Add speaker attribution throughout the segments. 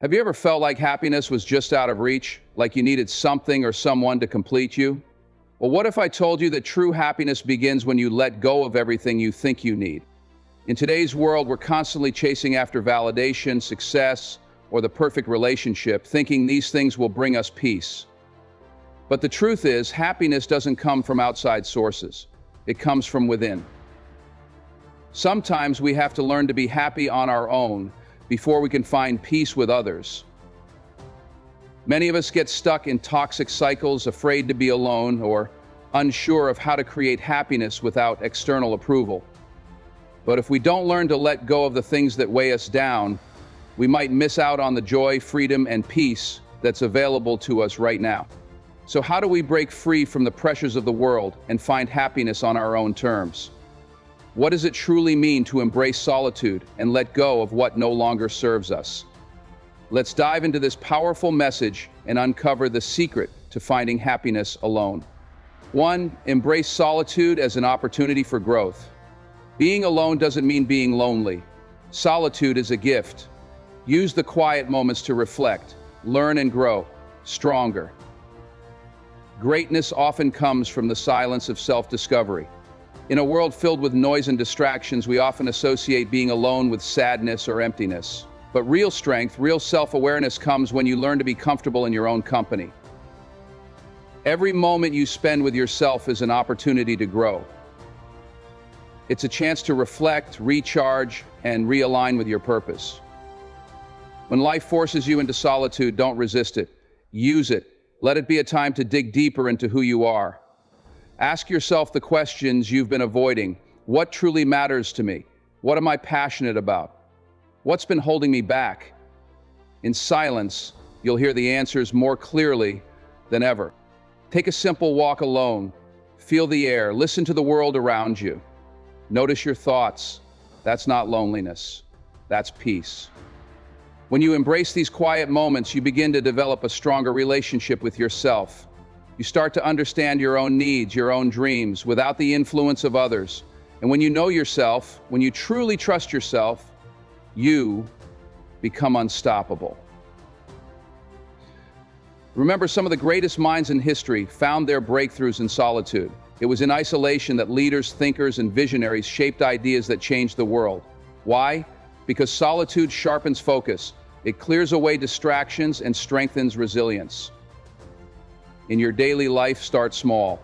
Speaker 1: Have you ever felt like happiness was just out of reach, like you needed something or someone to complete you? Well, what if I told you that true happiness begins when you let go of everything you think you need? In today's world, we're constantly chasing after validation, success, or the perfect relationship, thinking these things will bring us peace. But the truth is, happiness doesn't come from outside sources. It comes from within. Sometimes we have to learn to be happy on our own before we can find peace with others. Many of us get stuck in toxic cycles, afraid to be alone, or unsure of how to create happiness without external approval. But if we don't learn to let go of the things that weigh us down, we might miss out on the joy, freedom, and peace that's available to us right now. So how do we break free from the pressures of the world and find happiness on our own terms? What does it truly mean to embrace solitude and let go of what no longer serves us? Let's dive into this powerful message and uncover the secret to finding happiness alone. 1. Embrace solitude as an opportunity for growth. Being alone doesn't mean being lonely. Solitude is a gift. Use the quiet moments to reflect, learn, and grow stronger. Greatness often comes from the silence of self-discovery. In a world filled with noise and distractions, we often associate being alone with sadness or emptiness. But real strength, real self-awareness comes when you learn to be comfortable in your own company. Every moment you spend with yourself is an opportunity to grow. It's a chance to reflect, recharge, and realign with your purpose. When life forces you into solitude, don't resist it. Use it. Let it be a time to dig deeper into who you are. Ask yourself the questions you've been avoiding. What truly matters to me? What am I passionate about? What's been holding me back? In silence, you'll hear the answers more clearly than ever. Take a simple walk alone. Feel the air. Listen to the world around you. Notice your thoughts. That's not loneliness. That's peace. When you embrace these quiet moments, you begin to develop a stronger relationship with yourself. You start to understand your own needs, your own dreams, without the influence of others. And when you know yourself, when you truly trust yourself, you become unstoppable. Remember, some of the greatest minds in history found their breakthroughs in solitude. It was in isolation that leaders, thinkers, and visionaries shaped ideas that changed the world. Why? Because solitude sharpens focus. It clears away distractions and strengthens resilience. In your daily life, start small.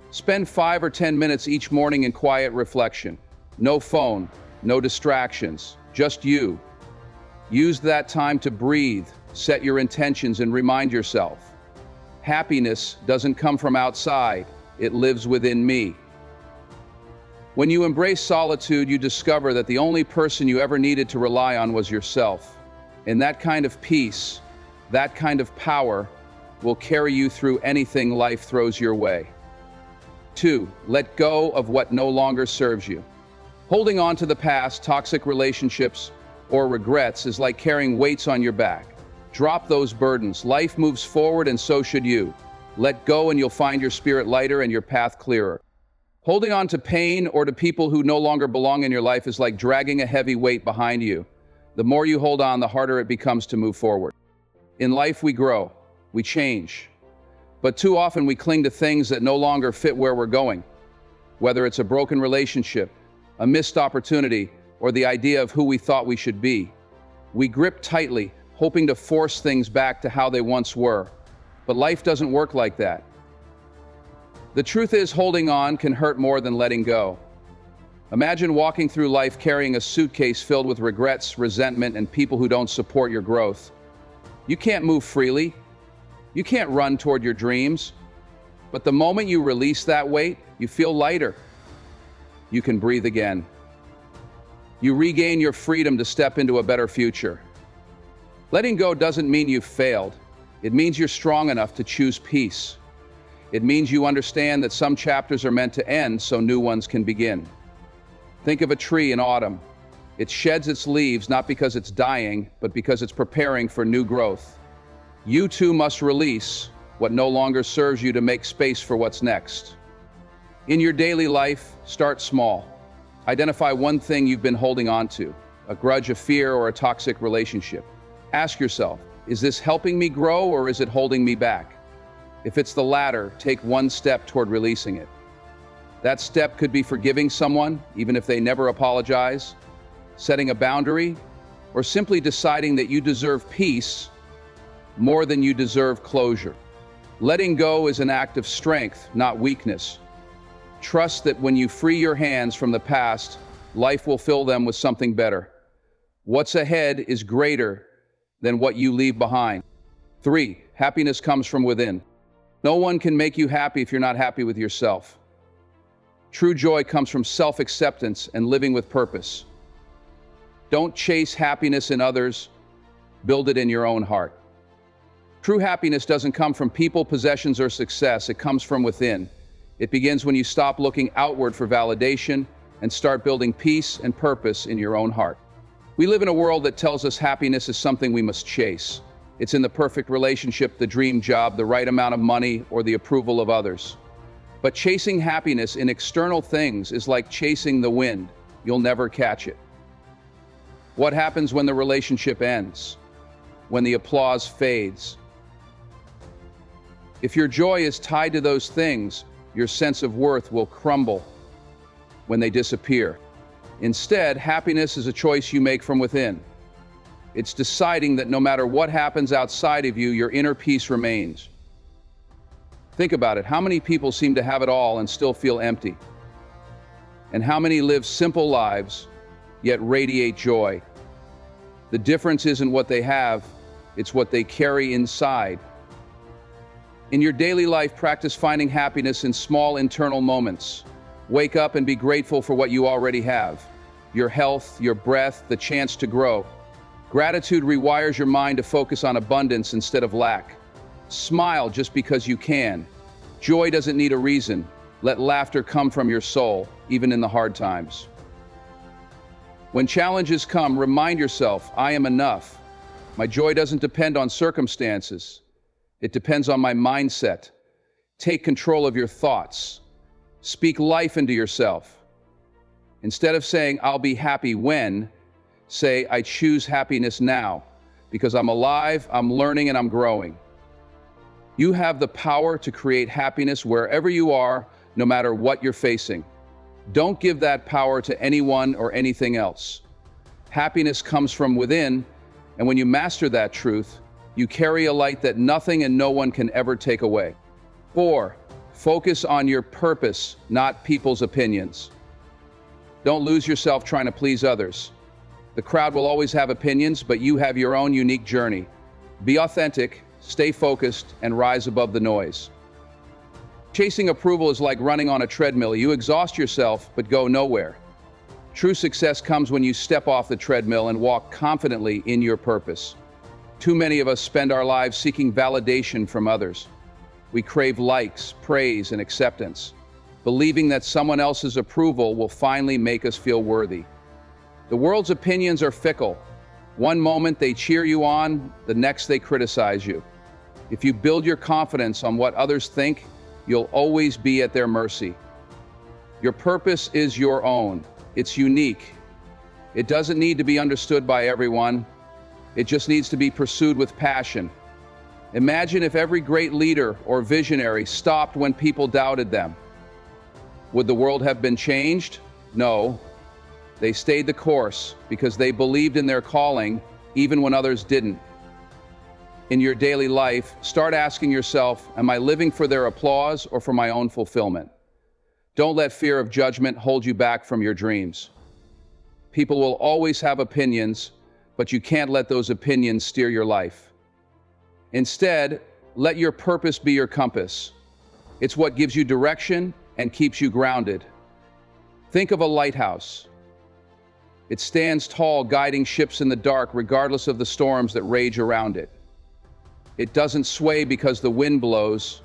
Speaker 1: Spend 5 or 10 minutes each morning in quiet reflection. No phone, no distractions, just you. Use that time to breathe, set your intentions, and remind yourself. Happiness doesn't come from outside, it lives within me. When you embrace solitude, you discover that the only person you ever needed to rely on was yourself. And that kind of peace, that kind of power, will carry you through anything life throws your way. 2. Let go of what no longer serves you. Holding on to the past, toxic relationships, or regrets is like carrying weights on your back. Drop those burdens. Life moves forward, and so should you. Let go and you'll find your spirit lighter and your path clearer. Holding on to pain or to people who no longer belong in your life is like dragging a heavy weight behind you. The more you hold on, the harder it becomes to move forward. In life, we grow. We change. But too often we cling to things that no longer fit where we're going. Whether it's a broken relationship, a missed opportunity, or the idea of who we thought we should be. We grip tightly, hoping to force things back to how they once were. But life doesn't work like that. The truth is, holding on can hurt more than letting go. Imagine walking through life carrying a suitcase filled with regrets, resentment, and people who don't support your growth. You can't move freely. You can't run toward your dreams. But the moment you release that weight, you feel lighter. You can breathe again. You regain your freedom to step into a better future. Letting go doesn't mean you've failed. It means you're strong enough to choose peace. It means you understand that some chapters are meant to end so new ones can begin. Think of a tree in autumn. It sheds its leaves not because it's dying, but because it's preparing for new growth. You too must release what no longer serves you to make space for what's next. In your daily life, start small. Identify one thing you've been holding on to, a grudge, a fear, or a toxic relationship. Ask yourself, is this helping me grow or is it holding me back? If it's the latter, take one step toward releasing it. That step could be forgiving someone, even if they never apologize, setting a boundary, or simply deciding that you deserve peace more than you deserve closure. Letting go is an act of strength, not weakness. Trust that when you free your hands from the past, life will fill them with something better. What's ahead is greater than what you leave behind. 3. Happiness comes from within. No one can make you happy if you're not happy with yourself. True joy comes from self-acceptance and living with purpose. Don't chase happiness in others, build it in your own heart. True happiness doesn't come from people, possessions, or success. It comes from within. It begins when you stop looking outward for validation and start building peace and purpose in your own heart. We live in a world that tells us happiness is something we must chase. It's in the perfect relationship, the dream job, the right amount of money, or the approval of others. But chasing happiness in external things is like chasing the wind. You'll never catch it. What happens when the relationship ends? When the applause fades? If your joy is tied to those things, your sense of worth will crumble when they disappear. Instead, happiness is a choice you make from within. It's deciding that no matter what happens outside of you, your inner peace remains. Think about it. How many people seem to have it all and still feel empty? And how many live simple lives, yet radiate joy? The difference isn't what they have, it's what they carry inside. In your daily life, practice finding happiness in small internal moments. Wake up and be grateful for what you already have. Your health, your breath, the chance to grow. Gratitude rewires your mind to focus on abundance instead of lack. Smile just because you can. Joy doesn't need a reason. Let laughter come from your soul, even in the hard times. When challenges come, remind yourself, I am enough. My joy doesn't depend on circumstances. It depends on my mindset. Take control of your thoughts. Speak life into yourself. Instead of saying, I'll be happy when, say, I choose happiness now, because I'm alive, I'm learning, and I'm growing. You have the power to create happiness wherever you are, no matter what you're facing. Don't give that power to anyone or anything else. Happiness comes from within, and when you master that truth, you carry a light that nothing and no one can ever take away. 4. Focus on your purpose, not people's opinions. Don't lose yourself trying to please others. The crowd will always have opinions, but you have your own unique journey. Be authentic, stay focused, and rise above the noise. Chasing approval is like running on a treadmill. You exhaust yourself, but go nowhere. True success comes when you step off the treadmill and walk confidently in your purpose. Too many of us spend our lives seeking validation from others. We crave likes, praise, and acceptance, believing that someone else's approval will finally make us feel worthy. The world's opinions are fickle. One moment they cheer you on, the next they criticize you. If you build your confidence on what others think, you'll always be at their mercy. Your purpose is your own. It's unique. It doesn't need to be understood by everyone. It just needs to be pursued with passion. Imagine if every great leader or visionary stopped when people doubted them. Would the world have been changed? No. They stayed the course because they believed in their calling even when others didn't. In your daily life, start asking yourself, am I living for their applause or for my own fulfillment? Don't let fear of judgment hold you back from your dreams. People will always have opinions, but you can't let those opinions steer your life. Instead, let your purpose be your compass. It's what gives you direction and keeps you grounded. Think of a lighthouse. It stands tall, guiding ships in the dark, regardless of the storms that rage around it. It doesn't sway because the wind blows.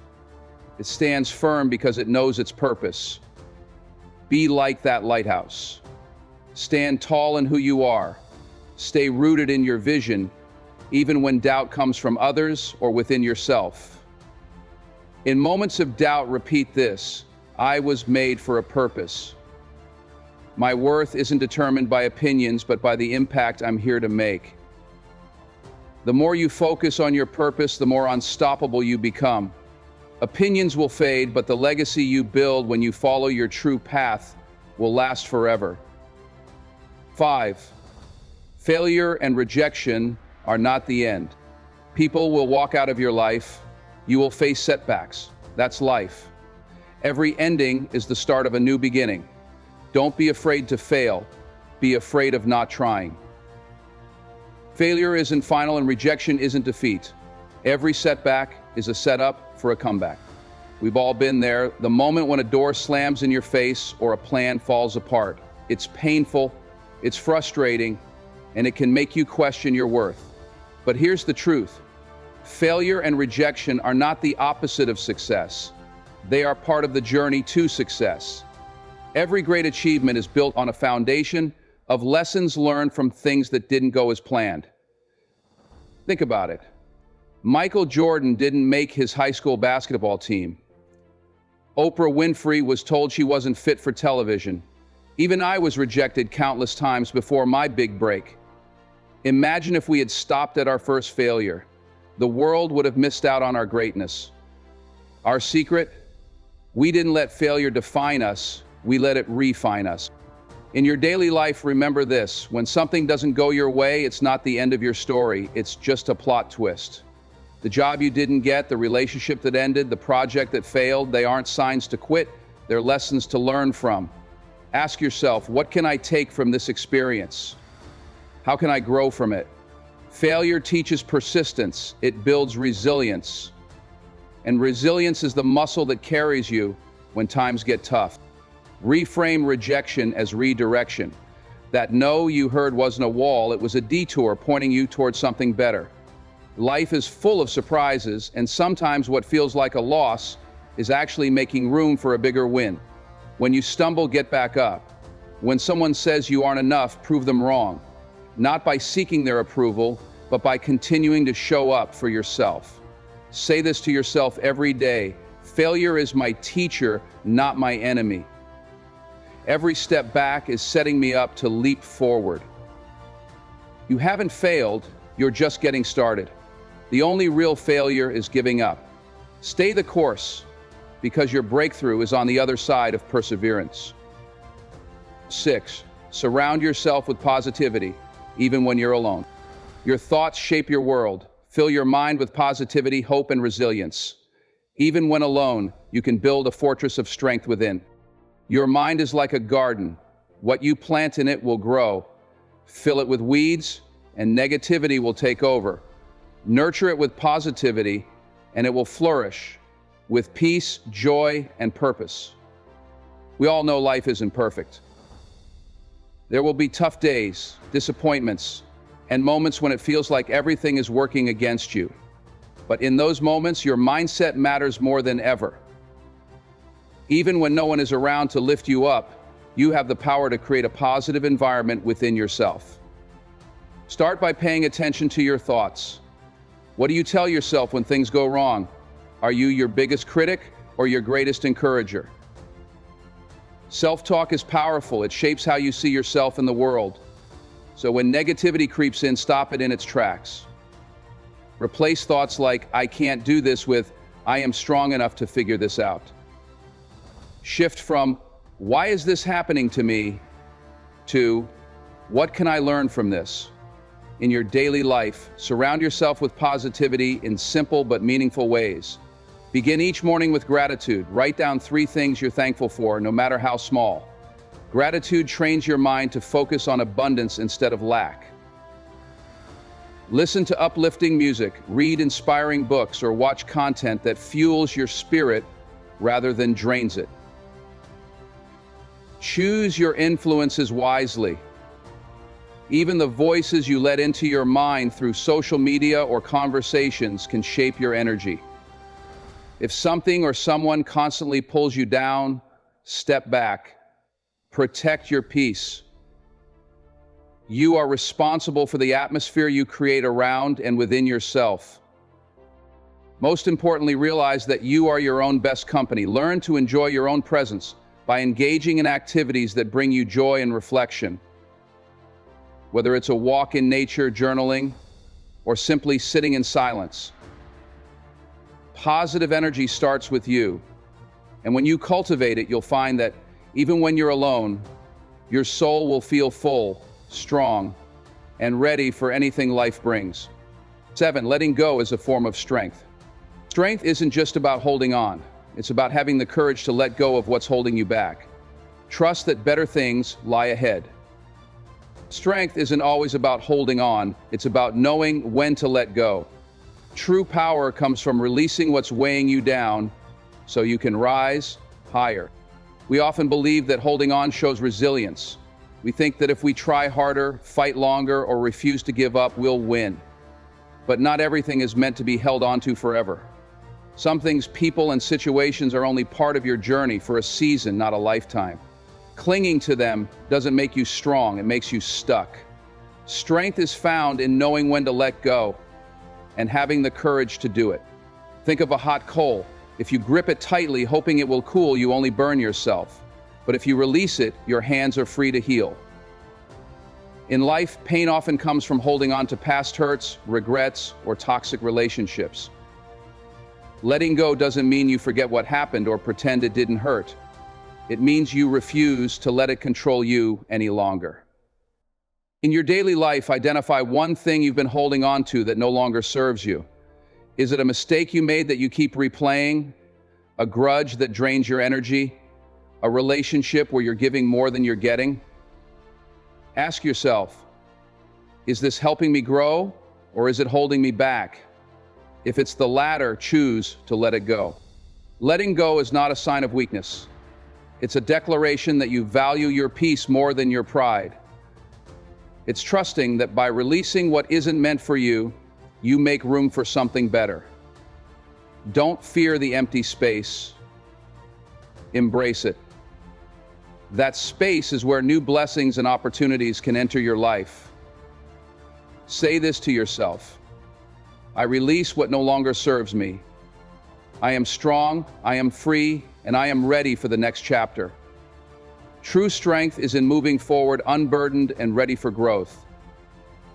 Speaker 1: It stands firm because it knows its purpose. Be like that lighthouse. Stand tall in who you are. Stay rooted in your vision, even when doubt comes from others or within yourself. In moments of doubt, repeat this: I was made for a purpose. My worth isn't determined by opinions, but by the impact I'm here to make. The more you focus on your purpose, the more unstoppable you become. Opinions will fade, but the legacy you build when you follow your true path will last forever. 5. Failure and rejection are not the end. People will walk out of your life. You will face setbacks. That's life. Every ending is the start of a new beginning. Don't be afraid to fail. Be afraid of not trying. Failure isn't final and rejection isn't defeat. Every setback is a setup for a comeback. We've all been there, the moment when a door slams in your face or a plan falls apart. It's painful, it's frustrating, and it can make you question your worth. But here's the truth. Failure and rejection are not the opposite of success. They are part of the journey to success. Every great achievement is built on a foundation of lessons learned from things that didn't go as planned. Think about it. Michael Jordan didn't make his high school basketball team. Oprah Winfrey was told she wasn't fit for television. Even I was rejected countless times before my big break. Imagine if we had stopped at our first failure. The world would have missed out on our greatness. Our secret? We didn't let failure define us, we let it refine us. In your daily life, remember this: when something doesn't go your way, it's not the end of your story, it's just a plot twist. The job you didn't get, the relationship that ended, the project that failed, they aren't signs to quit, they're lessons to learn from. Ask yourself, what can I take from this experience? How can I grow from it? Failure teaches persistence, it builds resilience. And resilience is the muscle that carries you when times get tough. Reframe rejection as redirection. That no you heard wasn't a wall, it was a detour pointing you towards something better. Life is full of surprises, and sometimes what feels like a loss is actually making room for a bigger win. When you stumble, get back up. When someone says you aren't enough, prove them wrong. Not by seeking their approval, but by continuing to show up for yourself. Say this to yourself every day: failure is my teacher, not my enemy. Every step back is setting me up to leap forward. You haven't failed, you're just getting started. The only real failure is giving up. Stay the course, because your breakthrough is on the other side of perseverance. 6. Surround yourself with positivity, even when you're alone. Your thoughts shape your world. Fill your mind with positivity, hope, and resilience. Even when alone, you can build a fortress of strength within. Your mind is like a garden. What you plant in it will grow. Fill it with weeds, and negativity will take over. Nurture it with positivity, and it will flourish with peace, joy, and purpose. We all know life isn't perfect. There will be tough days, disappointments, and moments when it feels like everything is working against you. But in those moments, your mindset matters more than ever. Even when no one is around to lift you up, you have the power to create a positive environment within yourself. Start by paying attention to your thoughts. What do you tell yourself when things go wrong? Are you your biggest critic or your greatest encourager? Self-talk is powerful. It shapes how you see yourself in the world. So when negativity creeps in, stop it in its tracks. Replace thoughts like, I can't do this, with, I am strong enough to figure this out. Shift from, why is this happening to me, to, what can I learn from this? In your daily life, surround yourself with positivity in simple but meaningful ways. Begin each morning with gratitude. Write down 3 things you're thankful for, no matter how small. Gratitude trains your mind to focus on abundance instead of lack. Listen to uplifting music, read inspiring books, or watch content that fuels your spirit rather than drains it. Choose your influences wisely. Even the voices you let into your mind through social media or conversations can shape your energy. If something or someone constantly pulls you down, step back. Protect your peace. You are responsible for the atmosphere you create around and within yourself. Most importantly, realize that you are your own best company. Learn to enjoy your own presence by engaging in activities that bring you joy and reflection. Whether it's a walk in nature, journaling, or simply sitting in silence. Positive energy starts with you, and when you cultivate it, you'll find that even when you're alone, your soul will feel full, strong, and ready for anything life brings. 7. Letting go is a form of strength. Strength isn't just about holding on. It's about having the courage to let go of what's holding you back. Trust that better things lie ahead. Strength isn't always about holding on. It's about knowing when to let go. True power comes from releasing what's weighing you down so you can rise higher. We often believe that holding on shows resilience. We think that if we try harder, fight longer, or refuse to give up, we'll win. But not everything is meant to be held onto forever. Some things, people, and situations are only part of your journey for a season, not a lifetime. Clinging to them doesn't make you strong, it makes you stuck. Strength is found in knowing when to let go and having the courage to do it. Think of a hot coal. If you grip it tightly, hoping it will cool, you only burn yourself. But if you release it, your hands are free to heal. In life, pain often comes from holding on to past hurts, regrets, or toxic relationships. Letting go doesn't mean you forget what happened or pretend it didn't hurt. It means you refuse to let it control you any longer. In your daily life, identify one thing you've been holding on to that no longer serves you. Is it a mistake you made that you keep replaying? A grudge that drains your energy? A relationship where you're giving more than you're getting? Ask yourself, is this helping me grow or is it holding me back? If it's the latter, choose to let it go. Letting go is not a sign of weakness. It's a declaration that you value your peace more than your pride. It's trusting that by releasing what isn't meant for you, you make room for something better. Don't fear the empty space. Embrace it. That space is where new blessings and opportunities can enter your life. Say this to yourself: I release what no longer serves me. I am strong, I am free, and I am ready for the next chapter. True strength is in moving forward unburdened and ready for growth.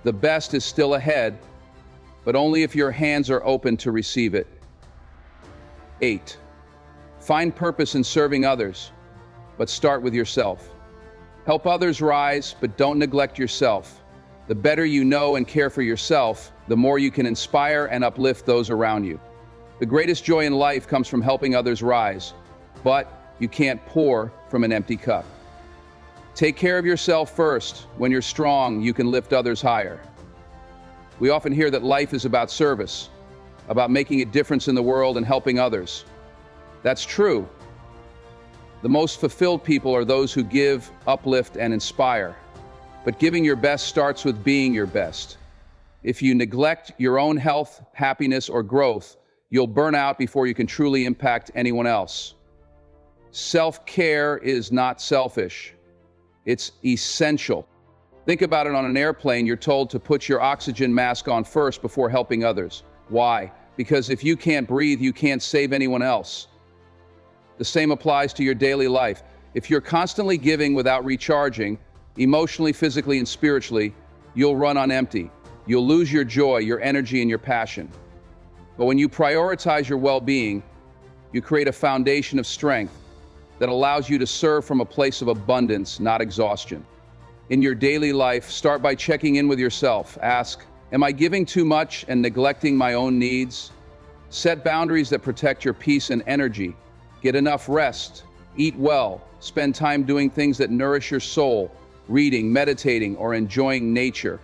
Speaker 1: The best is still ahead, but only if your hands are open to receive it. 8. Find purpose in serving others, but start with yourself. Help others rise, but don't neglect yourself. The better you know and care for yourself, the more you can inspire and uplift those around you. The greatest joy in life comes from helping others rise, but you can't pour from an empty cup. Take care of yourself first. When you're strong, you can lift others higher. We often hear that life is about service, about making a difference in the world and helping others. That's true. The most fulfilled people are those who give, uplift, and inspire. But giving your best starts with being your best. If you neglect your own health, happiness, or growth, you'll burn out before you can truly impact anyone else. Self-care is not selfish. It's essential. Think about it. On an airplane, you're told to put your oxygen mask on first before helping others. Why? Because if you can't breathe, you can't save anyone else. The same applies to your daily life. If you're constantly giving without recharging, emotionally, physically, and spiritually, you'll run on empty. You'll lose your joy, your energy, and your passion. But when you prioritize your well-being, you create a foundation of strength that allows you to serve from a place of abundance, not exhaustion. In your daily life, start by checking in with yourself. Ask, am I giving too much and neglecting my own needs? Set boundaries that protect your peace and energy. Get enough rest. Eat well. Spend time doing things that nourish your soul, reading, meditating, or enjoying nature.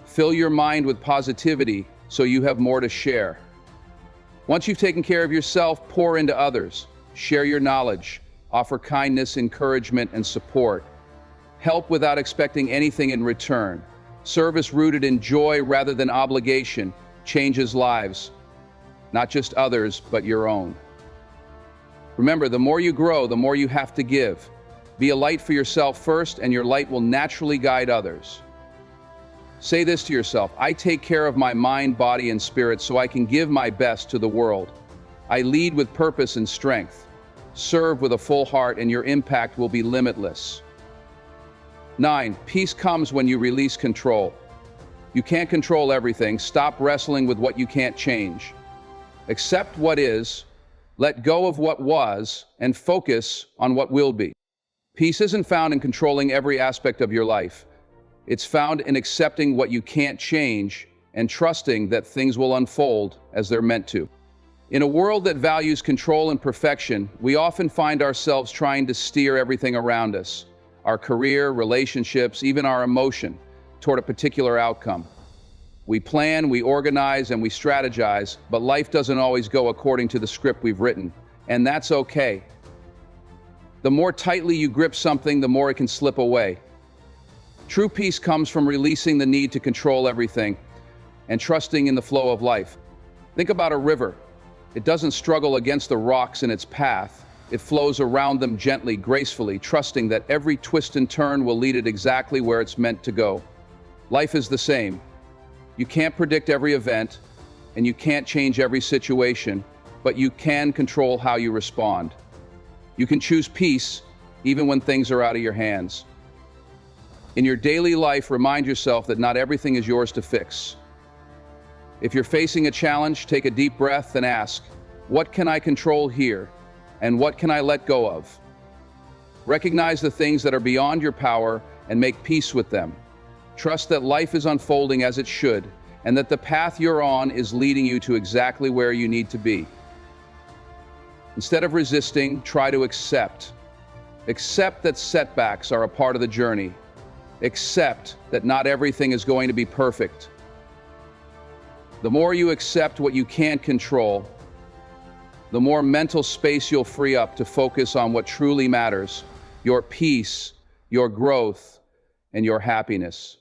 Speaker 1: Fill your mind with positivity so you have more to share. Once you've taken care of yourself, pour into others. Share your knowledge. Offer kindness, encouragement, and support. Help without expecting anything in return. Service rooted in joy rather than obligation changes lives, not just others, but your own. Remember, the more you grow, the more you have to give. Be a light for yourself first, and your light will naturally guide others. Say this to yourself: I take care of my mind, body, and spirit so I can give my best to the world. I lead with purpose and strength. Serve with a full heart, and your impact will be limitless. 9. Peace comes when you release control. You can't control everything. Stop wrestling with what you can't change. Accept what is, let go of what was, and focus on what will be. Peace isn't found in controlling every aspect of your life. It's found in accepting what you can't change and trusting that things will unfold as they're meant to. In a world that values control and perfection, we often find ourselves trying to steer everything around us, our career, relationships, even our emotion, toward a particular outcome. We plan, we organize, and we strategize, but life doesn't always go according to the script we've written, and that's okay. The more tightly you grip something, the more it can slip away. True peace comes from releasing the need to control everything and trusting in the flow of life. Think about a river. It doesn't struggle against the rocks in its path. It flows around them gently, gracefully, trusting that every twist and turn will lead it exactly where it's meant to go. Life is the same. You can't predict every event, and you can't change every situation, but you can control how you respond. You can choose peace even when things are out of your hands. In your daily life, remind yourself that not everything is yours to fix. If you're facing a challenge, take a deep breath and ask, what can I control here, and what can I let go of? Recognize the things that are beyond your power and make peace with them. Trust that life is unfolding as it should, and that the path you're on is leading you to exactly where you need to be. Instead of resisting, try to accept. Accept that setbacks are a part of the journey. Accept that not everything is going to be perfect. The more you accept what you can't control, the more mental space you'll free up to focus on what truly matters, your peace, your growth, and your happiness.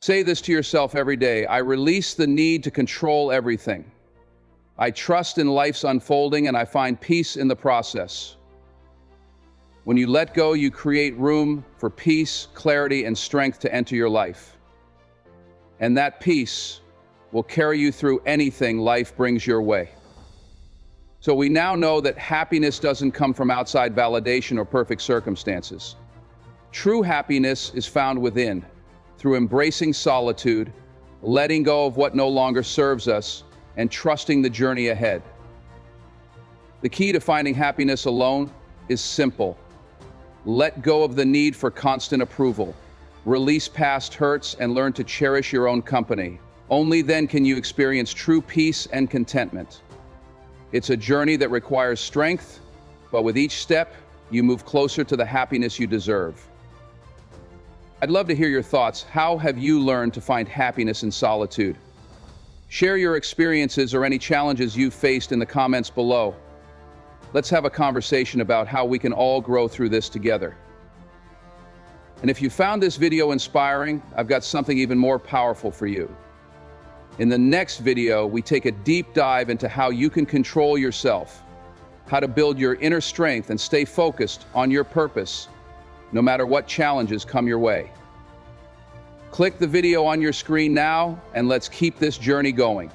Speaker 1: Say this to yourself every day: I release the need to control everything. I trust in life's unfolding, and I find peace in the process. When you let go, you create room for peace, clarity, and strength to enter your life. And that peace will carry you through anything life brings your way. So we now know that happiness doesn't come from outside validation or perfect circumstances. True happiness is found within, through embracing solitude, letting go of what no longer serves us, and trusting the journey ahead. The key to finding happiness alone is simple. Let go of the need for constant approval. Release past hurts and learn to cherish your own company. Only then can you experience true peace and contentment. It's a journey that requires strength, but with each step, you move closer to the happiness you deserve. I'd love to hear your thoughts. How have you learned to find happiness in solitude? Share your experiences or any challenges you've faced in the comments below. Let's have a conversation about how we can all grow through this together. And if you found this video inspiring, I've got something even more powerful for you. In the next video, we take a deep dive into how you can control yourself, how to build your inner strength and stay focused on your purpose, no matter what challenges come your way. Click the video on your screen now, and let's keep this journey going.